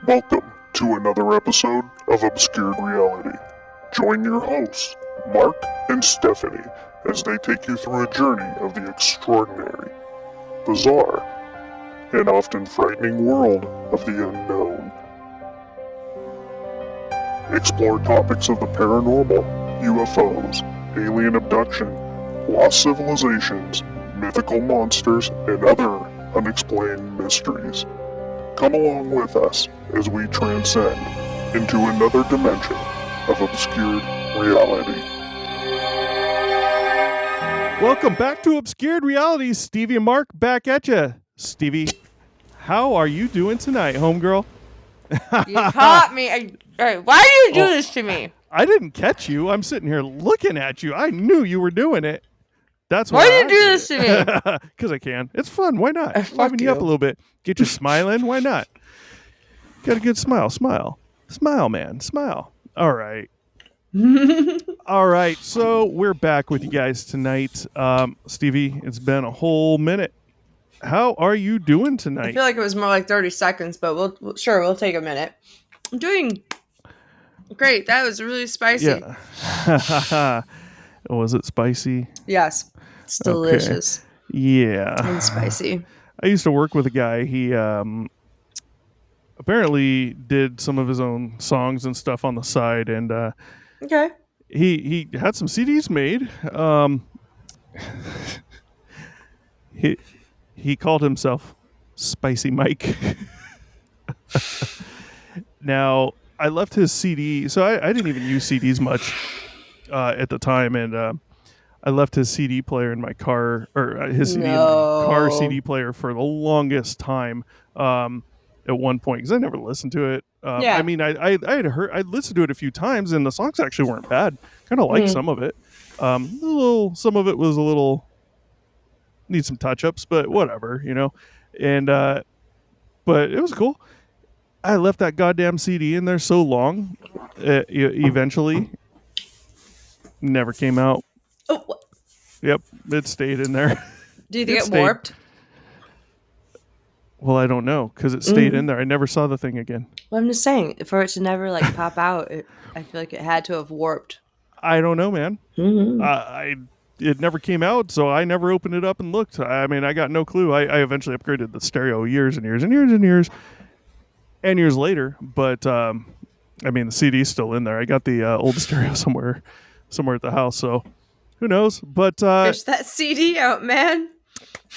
Welcome to another episode of Obscured Reality. Join your hosts, Mark and Stephanie, as they take you through a journey of the extraordinary, bizarre, and often frightening world of the unknown. Explore topics of the paranormal, UFOs, alien abduction, lost civilizations, mythical monsters, and other unexplained mysteries. Come along with us as we transcend into another dimension of obscured reality. Welcome back to Obscured Reality. Stevie and Mark back at you. Stevie, how are you doing tonight, homegirl? You caught me. Alright, why do you do this to me? I didn't catch you. I'm sitting here looking at you. I knew you were doing it. That's Why why do you do this to me? Because I can. It's fun. Why not? Fuck Liven you up a you. little bit. Get you smiling. Why not? Got a good smile. Smile. Smile, man. Smile. All right. All right. So we're back with you guys tonight. Stevie, it's been a whole minute. How are you doing I tonight? feel like it was more like 30 seconds, but we'll take a minute. I'm doing great. That was really spicy. Yeah. Was it spicy? Yes. It's delicious Yeah. and spicy. I used to work with a guy. He apparently did some of his own songs and stuff on the side, and Okay. he had some CDs made. He called himself Spicy Mike. Now, I left his CD, so I didn't even use CDs much at the time, and I left his CD player in my car, or his CD in my car CD player for the longest time at one point, because I never listened to it. Yeah. I mean, I'd listened to it a few times, and the songs actually weren't bad. Kind of liked some of it. Some of it was a little need some touch-ups, but whatever, you know. And but it was cool. I left that goddamn CD in there so long, eventually never came out. Oh, Yep, it stayed in there. do you think it stayed. warped? Well, I don't know, because it stayed in there. I never saw the thing again. Well, I'm just saying, for it to never like pop out, I feel like it had to have warped. I don't know, man. Mm-hmm. It never came out, so I never opened it up and looked. I mean, I got no clue. I eventually upgraded the stereo years and years and years and years and years later. But I mean, the CD's still in there. I got the old stereo somewhere at the house, so who knows? But Fish that CD out, man.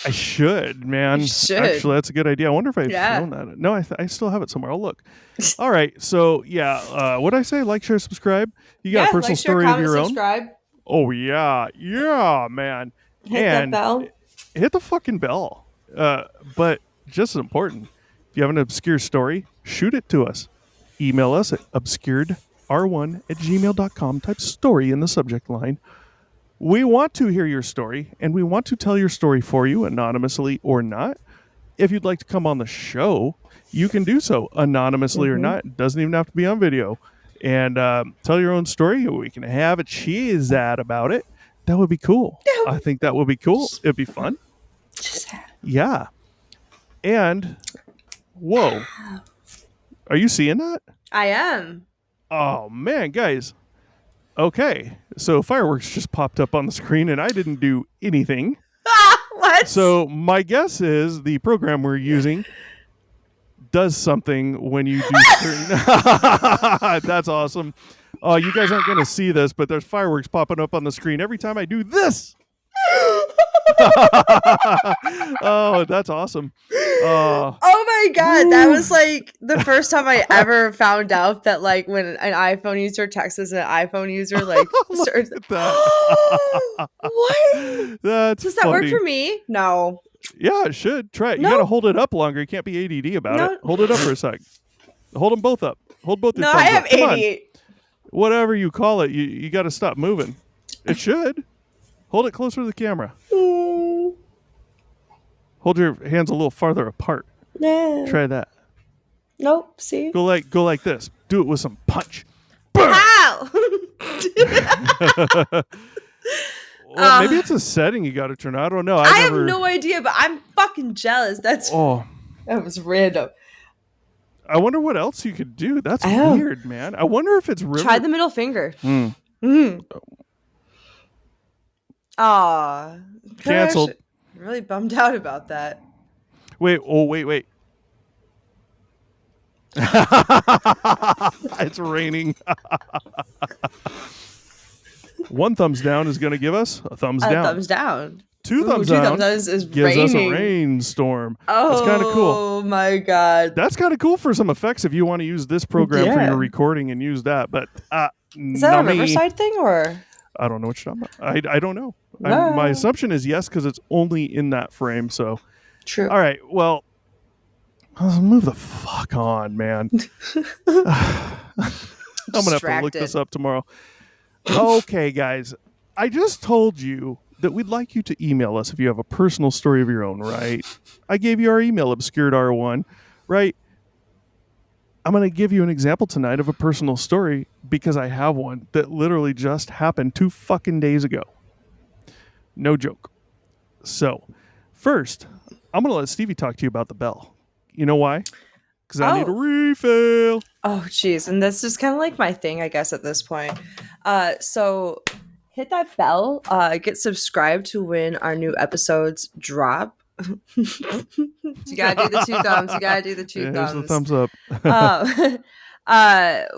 I should, man. You should. Actually, that's a good idea. I wonder if I've Yeah. known that. No, I still have it somewhere. I'll look. All right. So, yeah. What did I say? Like, share, subscribe. You got a personal like, share, story comment, of your own? subscribe. Oh, yeah. Yeah, man. Hit And that bell. hit the fucking bell. But just as important, if you have an obscure story, shoot it to us. Email us at obscuredr1@gmail.com. Type story in the subject line. We want to hear your story, and we want to tell your story for you, anonymously or not. If you'd like to come on the show, you can do so, anonymously or not. It doesn't even have to be on video. And tell your own story. We can have a cheese at about it. That would be cool. I think that would be cool. It'd be fun. Yeah. And, whoa. Are you seeing that? I am. Oh, man, guys. Okay, so fireworks just popped up on the screen, and I didn't do anything. What? So my guess is the program we're using does something when you do certain... That's awesome. You guys aren't going to see this, but there's fireworks popping up on the screen every time I do this. Oh, that's awesome. Oh my god, that was like the first time I ever found out that like when an iPhone user texts an iPhone user like starts, That. what? That's Does that work funny. for me? No. Yeah, it should. Try it. You No. got to hold it up longer. You can't be ADD about No. it. Hold it up for a sec. Hold them both up. Hold both your No, thumbs I have up. Come on. 88. Whatever you call it, you got to stop moving. It should. Hold it closer to the camera. Hold your hands a little farther apart. Yeah. Try that. Nope. See? Go like this. Do it with some punch. Ow! Well, maybe it's a setting you got to turn on. I don't know. I have no idea, but I'm fucking jealous. Oh, That was random. I wonder what else you could do. That's Oh. weird, man. I wonder if it's river. Try the middle finger. Mm. Aw. Canceled. Really bummed out about that. Wait. Oh, wait. It's raining. One thumbs down is going to give us a thumbs down. Thumbs down. Two thumbs two down thumbs is gives raining. us a rainstorm. Oh, that's kind of cool. Oh my god. That's kind of cool for some effects if you want to use this program for Yeah. your recording and use that. But Is that a Riverside thing or? I don't know what you're talking about. I don't know. My assumption is yes because it's only in that frame. So True. all right. Well, let's move the fuck on, man. I'm gonna have to look this up tomorrow. Okay, guys. I just told you that we'd like you to email us if you have a personal story of your own, right? I gave you our email, obscuredr1, right? I'm going to give you an example tonight of a personal story because I have one that literally just happened 2 fucking days ago. No joke. So, first, I'm going to let Stevie talk to you about the bell. You know why? Because I need a refill. Oh, jeez. And that's just kind of like my thing, I guess, at this point. So hit that bell. Get subscribed to when our new episodes drop. You gotta do the 2 thumbs. You gotta do the 2 thumbs. Here's the thumbs up.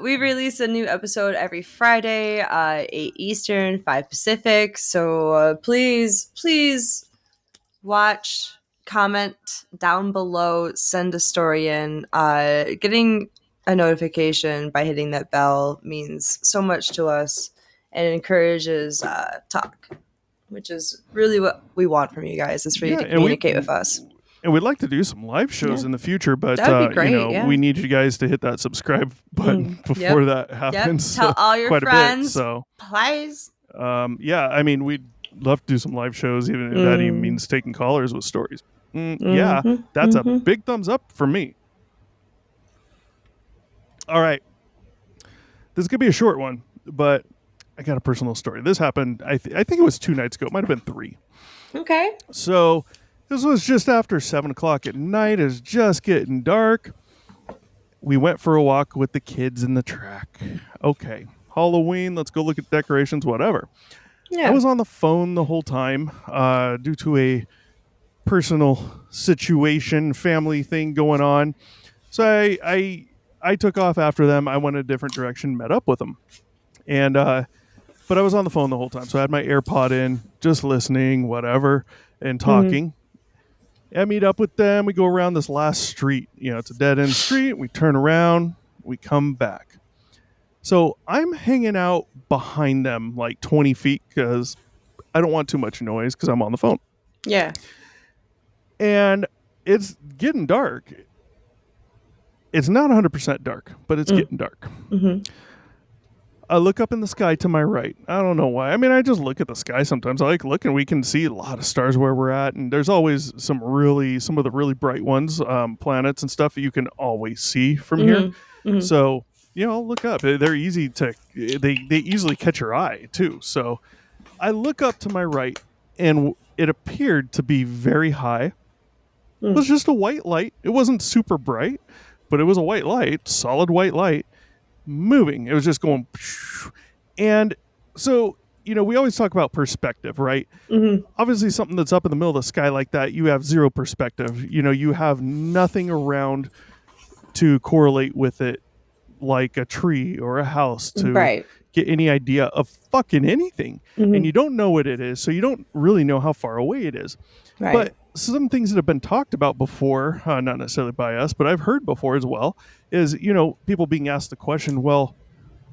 We release a new episode every Friday, 8 Eastern, 5 Pacific. So please watch, comment down below, send a story in. Getting a notification by hitting that bell means so much to us and encourages talk, which is really what we want from you guys, is for you to communicate with us. And we'd like to do some live shows in the future, but that'd be great, we need you guys to hit that subscribe button before that happens. Tell all your friends, so please. I mean, we'd love to do some live shows, even if that even means taking callers with stories. Yeah, that's a big thumbs up for me. All right. This could be a short one, but I got a personal story. This happened, I think it was 2 nights ago. It might have been 3. Okay. So this was just after 7 o'clock at night. It was just getting dark. We went for a walk with the kids in the track. Okay. Halloween, let's go look at decorations, whatever. Yeah. I was on the phone the whole time due to a personal situation, family thing going on. So I took off after them. I went a different direction, met up with them. And but I was on the phone the whole time. So I had my AirPod in, just listening, whatever, and talking. I meet up with them. We go around this last street. It's a dead-end street. We turn around. We come back. So I'm hanging out behind them like 20 feet because I don't want too much noise because I'm on the phone. Yeah. And it's getting dark. It's not 100% dark, but it's getting dark. I look up in the sky to my right. I don't know why. I mean, I just look at the sky sometimes. I like looking. We can see a lot of stars where we're at, and there's always some of the really bright ones, planets and stuff that you can always see from here. So, look up. They're easy to. They easily catch your eye too. So, I look up to my right, and it appeared to be very high. It was just a white light. It wasn't super bright, but it was a white light, solid white light. Moving. It was just going. And so, we always talk about perspective, right? Obviously, something that's up in the middle of the sky like that, you have zero perspective. You have nothing around to correlate with it, like a tree or a house to get any idea of fucking anything. And you don't know what it is, so you don't really know how far away it is. Right. But some things that have been talked about before, not necessarily by us, but I've heard before as well, is, people being asked the question, well,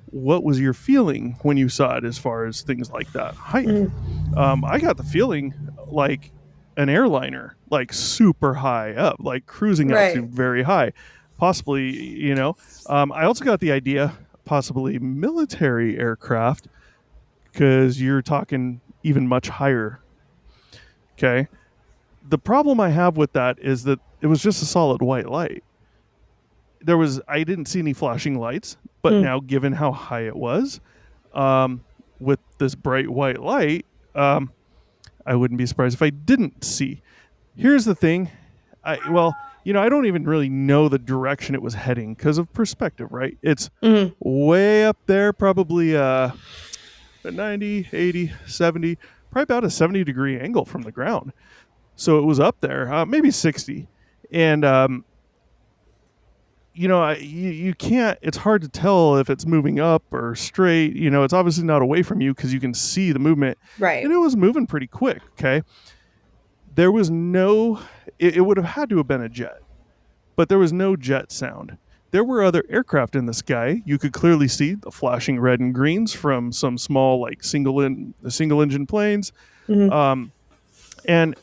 what was your feeling when you saw it as far as things like that? Height. I got the feeling like an airliner, like super high up, like cruising altitude very high. Possibly, I also got the idea, possibly military aircraft, because you're talking even much higher. Okay. The problem I have with that is that it was just a solid white light. I didn't see any flashing lights, but now given how high it was, with this bright white light, I wouldn't be surprised if I didn't see. Here's the thing. I don't even really know the direction it was heading because of perspective, right? It's Mhm. way up there, probably a 90, 80, 70, probably about a 70-degree angle from the ground. So it was up there, maybe 60. And, you can't, it's hard to tell if it's moving up or straight. It's obviously not away from you because you can see the movement. Right. And it was moving pretty quick, okay? There was no, it would have had to have been a jet, but there was no jet sound. There were other aircraft in the sky. You could clearly see the flashing red and greens from some small, like single engine planes. Mhm. And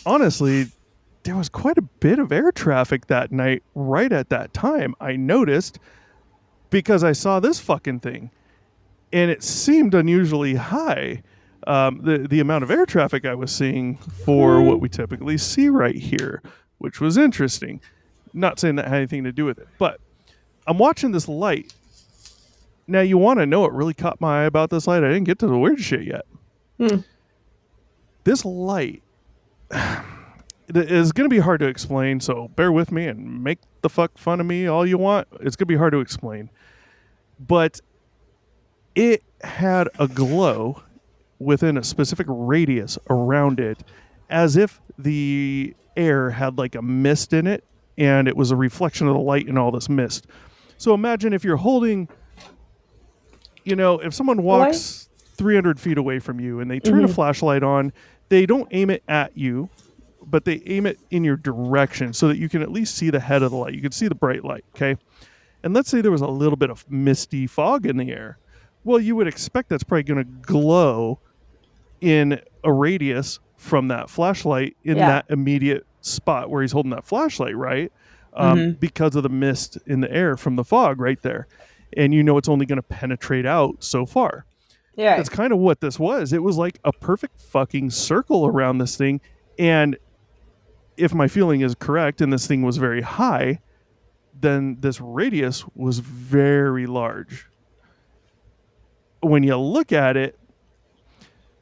honestly, there was quite a bit of air traffic that night. Right at that time, I noticed because I saw this fucking thing, and it seemed unusually high. The amount of air traffic I was seeing for what we typically see right here, which was interesting. Not saying that had anything to do with it, but I'm watching this light. Now, you want to know what really caught my eye about this light? I didn't get to the weird shit yet. Hmm. This light is going to be hard to explain, so bear with me and make the fuck fun of me all you want. It's going to be hard to explain. But it had a glow within a specific radius around it, as if the air had like a mist in it, and it was a reflection of the light in all this mist. So imagine if you're holding, if someone walks 300 feet away from you and they turn a flashlight on, they don't aim it at you, but they aim it in your direction so that you can at least see the head of the light. You can see the bright light, okay? And let's say there was a little bit of misty fog in the air. Well, you would expect that's probably going to glow in a radius from that flashlight in that immediate spot where he's holding that flashlight, right? Because of the mist in the air from the fog right there. And it's only going to penetrate out so far. Yeah. That's kind of what this was. It was like a perfect fucking circle around this thing. And if my feeling is correct and this thing was very high, then this radius was very large. When you look at it,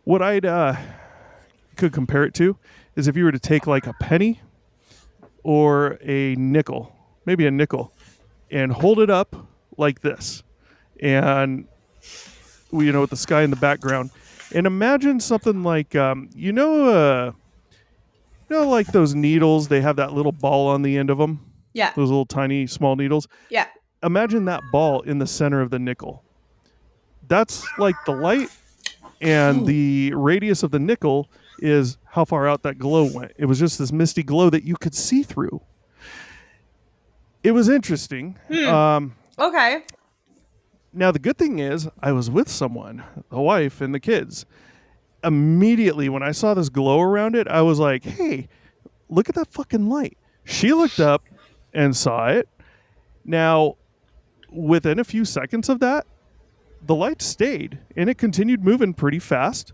what I'd could compare it to is if you were to take like a penny or a nickel, maybe a nickel, and hold it up like this, and with the sky in the background, and imagine something like like those needles, they have that little ball on the end of them. Yeah. Those little tiny small needles. Yeah. Imagine that ball in the center of the nickel. That's like the light, and the radius of the nickel is how far out that glow went. It was just this misty glow that you could see through. It was interesting. Okay. Now, the good thing is I was with someone, the wife and the kids. Immediately when I saw this glow around it, I was like, hey, look at that fucking light. She looked up and saw it. Now, within a few seconds of that, the light stayed and it continued moving pretty fast.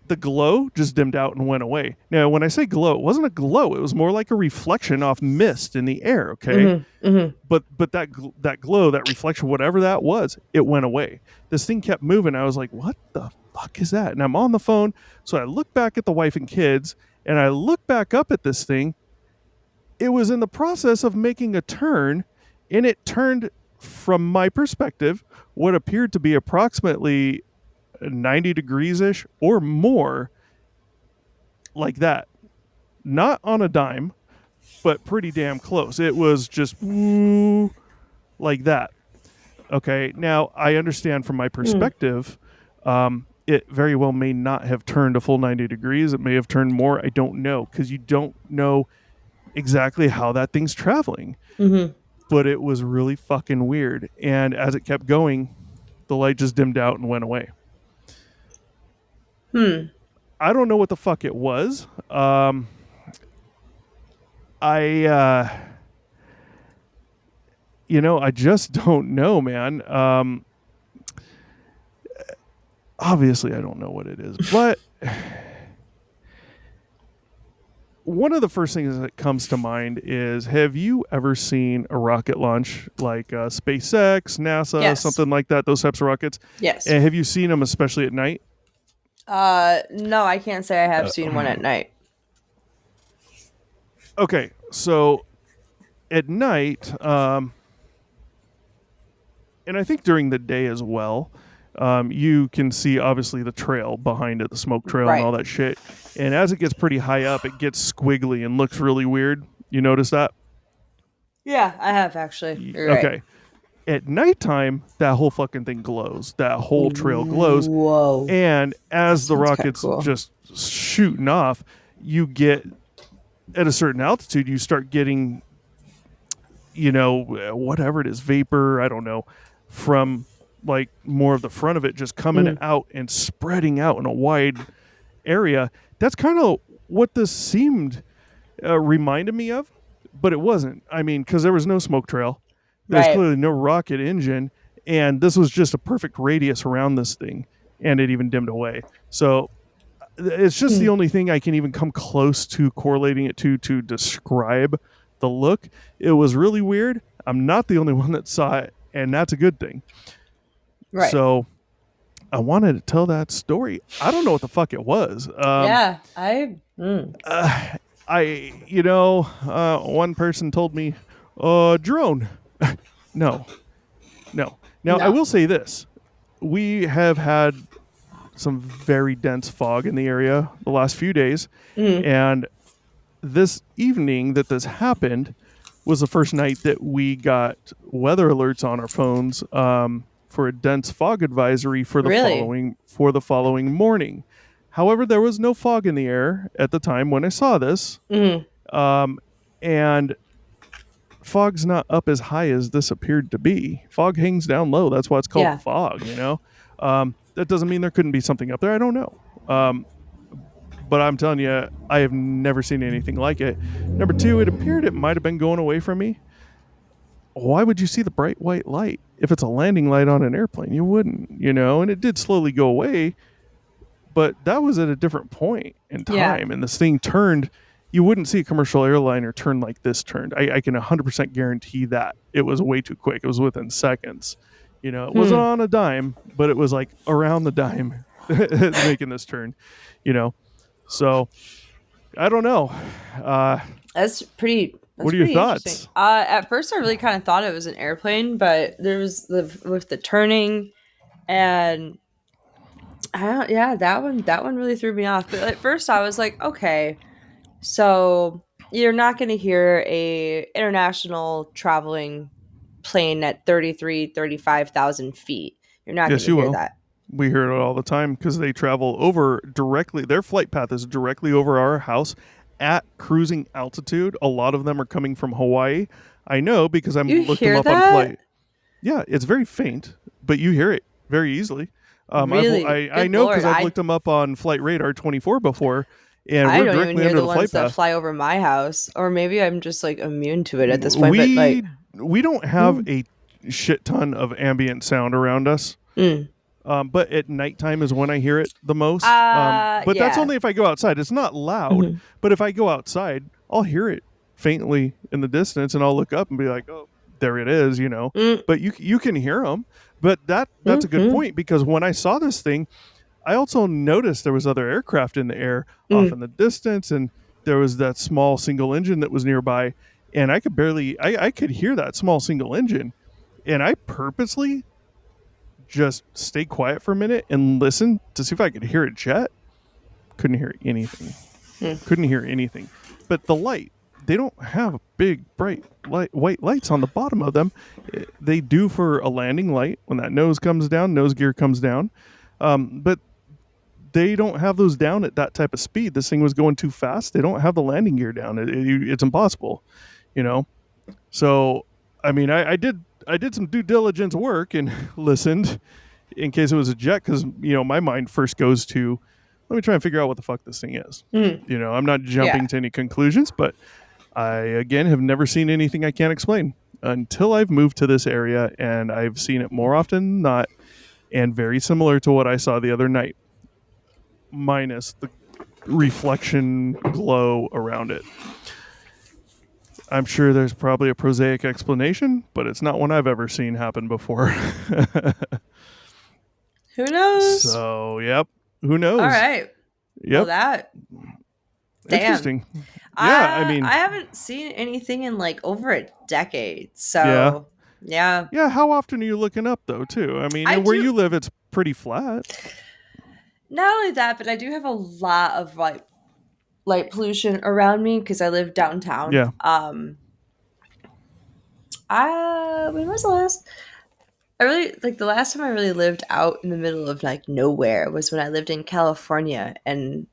The glow just dimmed out and went away. Now, when I say glow, it wasn't a glow. It was more like a reflection off mist in the air, okay? But that glow, that reflection, whatever that was, it went away. This thing kept moving. I was like, what the fuck is that? And I'm on the phone, so I look back at the wife and kids, and I look back up at this thing. It was in the process of making a turn, and it turned, from my perspective, what appeared to be approximately 90 degrees-ish or more, like that. Not on a dime, but pretty damn close. It was just like that. Okay, now I understand from my perspective, it very well may not have turned a full 90 degrees. It may have turned more. I don't know, because you don't know exactly how that thing's traveling. But it was really fucking weird. And as it kept going, the light just dimmed out and went away. I don't know what the fuck it was. I just don't know, man. Obviously, I don't know what it is, but one of the first things that comes to mind is, have you ever seen a rocket launch like SpaceX, NASA, Yes. something like that, those types of rockets? Yes. And have you seen them, especially at night? No, I can't say I have seen one at night. Okay, so at night, and I think during the day as well, you can see obviously the trail behind it, the smoke trail and all Right. that shit. And as it gets pretty high up, it gets squiggly and looks really weird. You notice that? Yeah, I have actually. You're right. Okay. At nighttime, that whole fucking thing glows. That whole trail glows. Whoa. And as the Sounds kinda rocket's cool. just shooting off, you get at a certain altitude, you start getting, whatever it is, vapor, I don't know, from like more of the front of it just coming out and spreading out in a wide area. That's kind of what this seemed reminded me of, but it wasn't. I mean, because there was no smoke trail, there's Right. clearly no rocket engine, and this was just a perfect radius around this thing, and it even dimmed away. So it's just the only thing I can even come close to correlating it to describe the look. It was really weird. I'm not the only one that saw it, and that's a good thing. Right. So I wanted to tell that story. I don't know what the fuck it was. Yeah. One person told me, drone. No. Now, I No. will say this. We have had some very dense fog in the area the last few days. And this evening that this happened was the first night that we got weather alerts on our phones for a dense fog advisory for the Really? following morning. However, there was no fog in the air at the time when I saw this, and fog's not up as high as this appeared to be. Fog hangs down low. That's why it's called Yeah. fog. That doesn't mean there couldn't be something up there. I don't know. But I'm telling you, I have never seen anything like it. Number two, it appeared it might have been going away from me. Why would you see the bright white light? If it's a landing light on an airplane, you wouldn't, and it did slowly go away, but that was at a different point in time. Yeah. And this thing turned, you wouldn't see a commercial airliner turn like this turned. I can 100% guarantee that. It was way too quick. It was within seconds. It wasn't on a dime, but it was like around the dime making this turn, So I don't know. That's pretty. What are your pretty thoughts? interesting. At first, I really kind of thought it was an airplane, but there was with the turning, and that one really threw me off. But at first, I was like, okay, so you're not going to hear a international traveling plane at 35,000 feet. You're not going Yes, to you hear will. that. We hear it all the time because they travel over directly. Their flight path is directly over our house at cruising altitude. A lot of them are coming from Hawaii. I know because I'm You looked them hear up on that? flight. Yeah, it's very faint, but you hear it very easily. Really? I Good know because Lord, I've looked them up on Flight Radar 24 before, and I we're don't even directly hear under the the flight ones that path. fly over my house, or maybe I'm just like immune to it at this point. But like, We don't have a shit ton of ambient sound around us. But at nighttime is when I hear it the most. But that's yeah. only if I go outside. It's not loud, but if I go outside, I'll hear it faintly in the distance, and I'll look up and be like, "Oh, there it is," But you can hear them. But that's a good point because when I saw this thing, I also noticed there was other aircraft in the air off in the distance, and there was that small single engine that was nearby, and I could hear that small single engine, and I purposely just stay quiet for a minute and listen to see if I could hear a jet. Couldn't hear anything. Couldn't hear anything. But the light, they don't have big, bright white lights on the bottom of them. They do for a landing light when that nose gear comes down. But they don't have those down at that type of speed. This thing was going too fast. They don't have the landing gear down. It's impossible, So, I mean, I did some due diligence work and listened in case it was a jet because, my mind first goes to, let me try and figure out what the fuck this thing is. I'm not jumping to any conclusions, but I, again, have never seen anything I can't explain until I've moved to this area, and I've seen it more often than not and very similar to what I saw the other night, minus the reflection glow around it. I'm sure there's probably a prosaic explanation, but it's not one I've ever seen happen before. Who knows? So, yep. Who knows? All right. Yep. Well, Interesting. Yeah, I mean, I haven't seen anything in like over a decade. yeah. So yeah, Yeah, how often are you looking up though, too? I mean, I and where do. you live it's pretty flat. Not only that, but I do have a lot of like light pollution around me because I live downtown. Yeah. When was the last? I really like the last time I really lived out in the middle of like nowhere was when I lived in California, and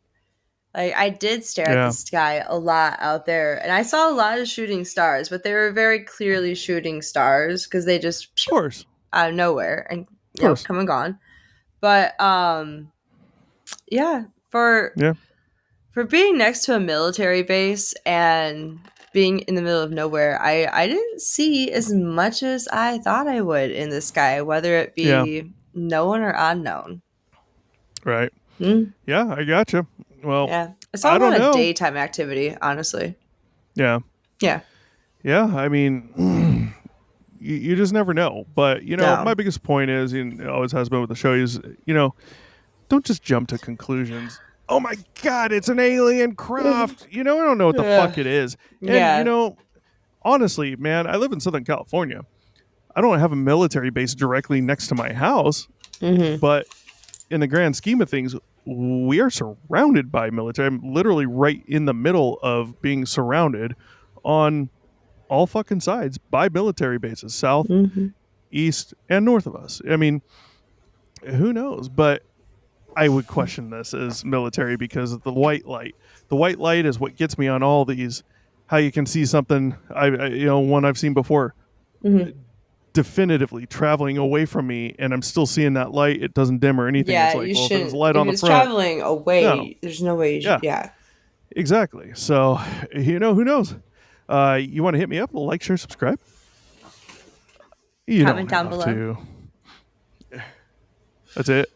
like I did stare at the Yeah. sky a lot out there, and I saw a lot of shooting stars, but they were very clearly shooting stars because they just Of course. out of nowhere and Of course. come and gone. But yeah, Yeah. for being next to a military base and being in the middle of nowhere, I didn't see as much as I thought I would in the sky, whether it Yeah. be known or unknown. Right. Mm, Yeah, I gotcha. Well, yeah, I saw I a don't lot of know. daytime activity, honestly. Yeah. Yeah, Yeah, I mean, you just never know. But, my no. biggest point is, and it always has been with the show, is, don't just jump to conclusions. Oh my God, it's an alien craft. I don't know what the fuck it is. And, Yeah. honestly, man, I live in Southern California. I don't have a military base directly next to my house, Mm-hmm. but in the grand scheme of things, we are surrounded by military. I'm literally right in the middle of being surrounded on all fucking sides by military bases, south, Mm-hmm. east, and north of us. I mean, who knows? But I would question this as military because of the white light. The white light is what gets me on all these. How you can see something, one I've seen before, Mm-hmm. definitively traveling away from me, and I'm still seeing that light. It doesn't dim or anything. Yeah, It's like, you well, if there's shouldn't. light If on the it's front, traveling no, away, there's no way you should. yeah, Yeah. exactly. So, who knows? You want to hit me up? Like, share, subscribe. You Comment don't down have below. to. That's it.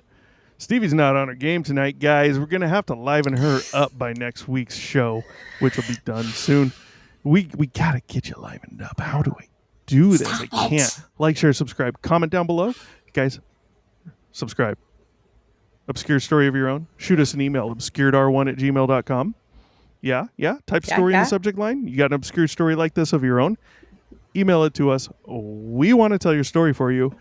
Stevie's not on her game tonight, guys. We're gonna have to liven her up by next week's show, which will be done soon. We gotta get you livened up. How do I do this? I can't. Like, share, subscribe, comment down below, guys. Subscribe. Obscure story of your own. Shoot us an email, obscuredr1@gmail.com. Yeah. Type Yeah, story in yeah. the subject line. You got an obscure story like this of your own? Email it to us. We want to tell your story for you.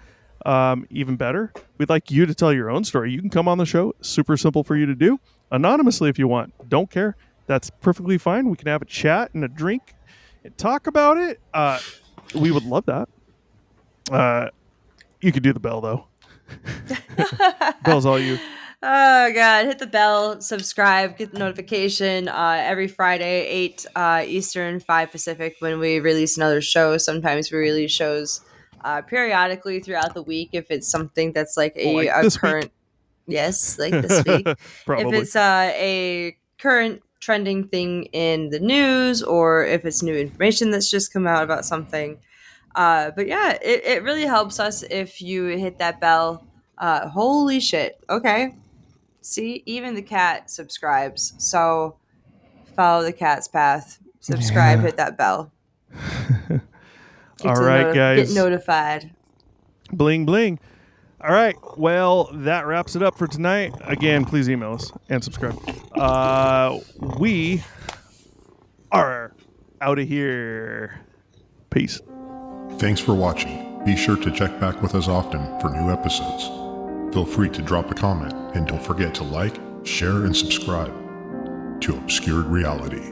Even better, we'd like you to tell your own story. You can come on the show. Super simple for you to do. Anonymously if you want. Don't care. That's perfectly fine. We can have a chat and a drink and talk about it. We would love that. You could do the bell, though. Bell's all you. Oh god, hit the bell, subscribe, get the notification every Friday, 8 Eastern, 5 Pacific when we release another show. Sometimes we release shows periodically throughout the week if it's something that's like a this current week. Yes, like this week. Probably. If it's a current trending thing in the news or if it's new information that's just come out about something. But yeah, it really helps us if you hit that bell. Holy shit. Okay. See, even the cat subscribes. So follow the cat's path. Subscribe, Yeah. hit that bell. All right, guys. Get notified. Bling, bling. All right. Well, that wraps it up for tonight. Again, please email us and subscribe. We are out of here. Peace. Thanks for watching. Be sure to check back with us often for new episodes. Feel free to drop a comment and don't forget to like, share, and subscribe to Obscured Reality.